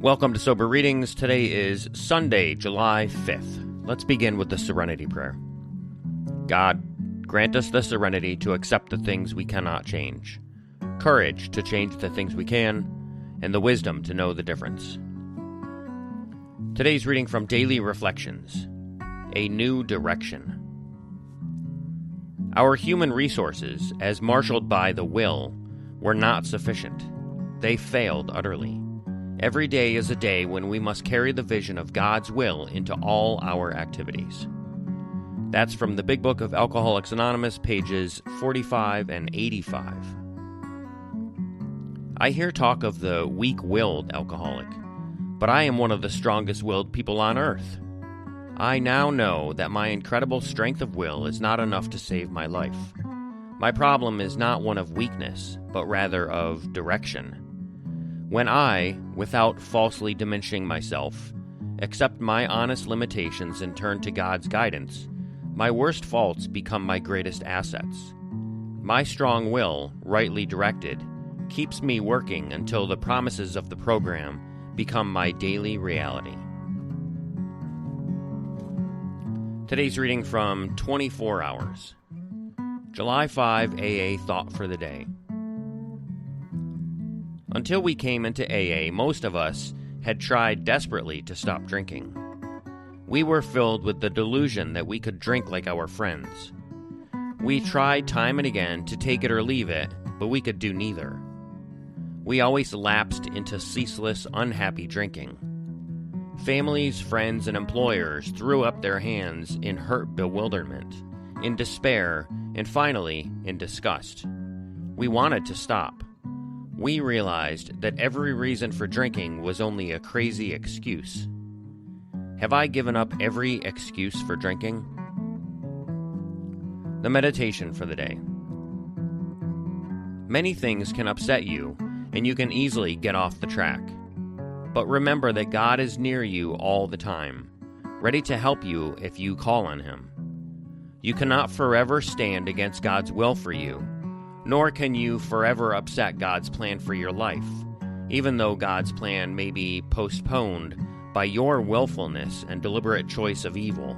Welcome to Sober Readings. Today is Sunday, July 5th. Let's begin with the Serenity Prayer. God, grant us the serenity to accept the things we cannot change, courage to change the things we can, and the wisdom to know the difference. Today's reading from Daily Reflections, A New Direction. Our human resources, as marshaled by the will, were not sufficient. They failed utterly. Every day is a day when we must carry the vision of God's will into all our activities. That's from the Big Book of Alcoholics Anonymous, pages 45 and 85. I hear talk of the weak-willed alcoholic, but I am one of the strongest-willed people on earth. I now know that my incredible strength of will is not enough to save my life. My problem is not one of weakness, but rather of direction. When I, without falsely diminishing myself, accept my honest limitations and turn to God's guidance, my worst faults become my greatest assets. My strong will, rightly directed, keeps me working until the promises of the program become my daily reality. Today's reading from 24 Hours. July 5 AA Thought for the Day. Until we came into AA, most of us had tried desperately to stop drinking. We were filled with the delusion that we could drink like our friends. We tried time and again to take it or leave it, but we could do neither. We always lapsed into ceaseless, unhappy drinking. Families, friends, and employers threw up their hands in hurt bewilderment, in despair, and finally, in disgust. We wanted to stop. We realized that every reason for drinking was only a crazy excuse. Have I given up every excuse for drinking? The meditation for the day. Many things can upset you, and you can easily get off the track. But remember that God is near you all the time, ready to help you if you call on Him. You cannot forever stand against God's will for you, nor can you forever upset God's plan for your life, even though God's plan may be postponed by your willfulness and deliberate choice of evil.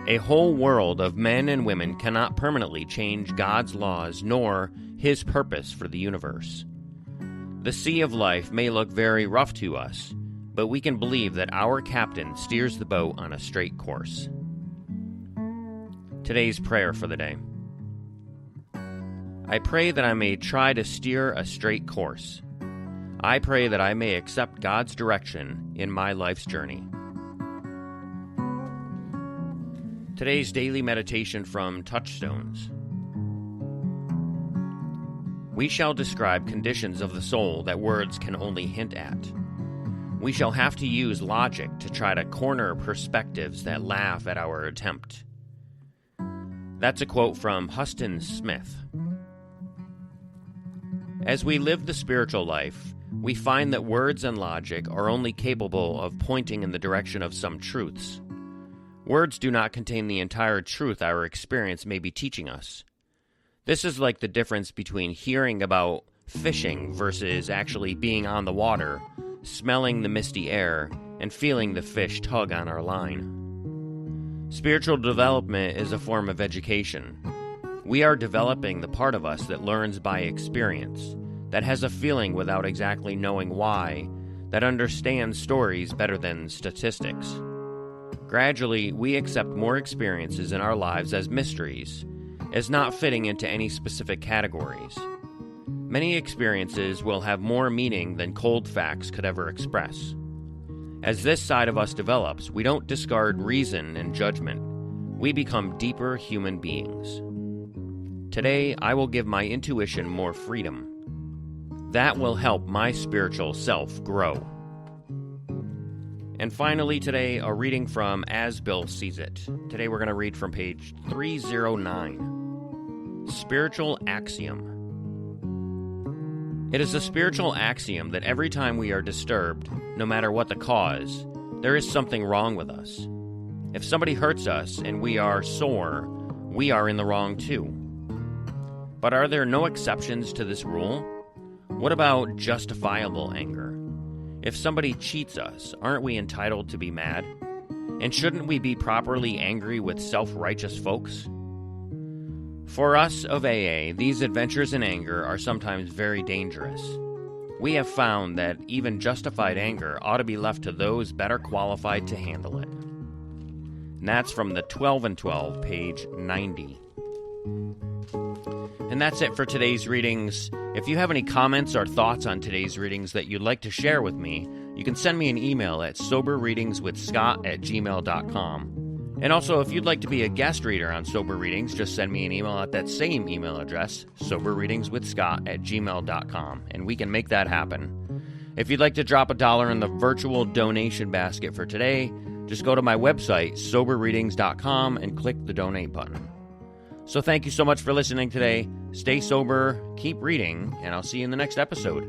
A whole world of men and women cannot permanently change God's laws nor His purpose for the universe. The sea of life may look very rough to us, but we can believe that our captain steers the boat on a straight course. Today's prayer for the day. I pray that I may try to steer a straight course. I pray that I may accept God's direction in my life's journey. Today's daily meditation from Touchstones. We shall describe conditions of the soul that words can only hint at. We shall have to use logic to try to corner perspectives that laugh at our attempt. That's a quote from Huston Smith. As we live the spiritual life, we find that words and logic are only capable of pointing in the direction of some truths. Words do not contain the entire truth our experience may be teaching us. This is like the difference between hearing about fishing versus actually being on the water, smelling the misty air, and feeling the fish tug on our line. Spiritual development is a form of education. We are developing the part of us that learns by experience, that has a feeling without exactly knowing why, that understands stories better than statistics. Gradually, we accept more experiences in our lives as mysteries, as not fitting into any specific categories. Many experiences will have more meaning than cold facts could ever express. As this side of us develops, we don't discard reason and judgment. We become deeper human beings. Today, I will give my intuition more freedom. That will help my spiritual self grow. And finally today, a reading from As Bill Sees It. Today we're going to read from page 309. Spiritual Axiom. It is a spiritual axiom that every time we are disturbed, no matter what the cause, there is something wrong with us. If somebody hurts us and we are sore, we are in the wrong too. But are there no exceptions to this rule? What about justifiable anger? If somebody cheats us, aren't we entitled to be mad? And shouldn't we be properly angry with self-righteous folks? For us of AA, these adventures in anger are sometimes very dangerous. We have found that even justified anger ought to be left to those better qualified to handle it. And that's from the 12 and 12, page 90. And that's it for today's readings. If you have any comments or thoughts on today's readings that you'd like to share with me, you can send me an email at soberreadingswithscott@gmail.com. And also, if you'd like to be a guest reader on Sober Readings, just send me an email at that same email address, soberreadingswithscott@gmail.com, and we can make that happen. If you'd like to drop $1 in the virtual donation basket for today, just go to my website, soberreadings.com, and click the donate button. So thank you so much for listening today. Stay sober, keep reading, and I'll see you in the next episode.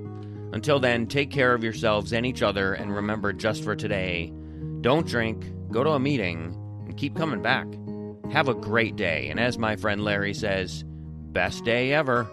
Until then, take care of yourselves and each other, and remember, just for today, don't drink, go to a meeting, and keep coming back. Have a great day, and as my friend Larry says, best day ever.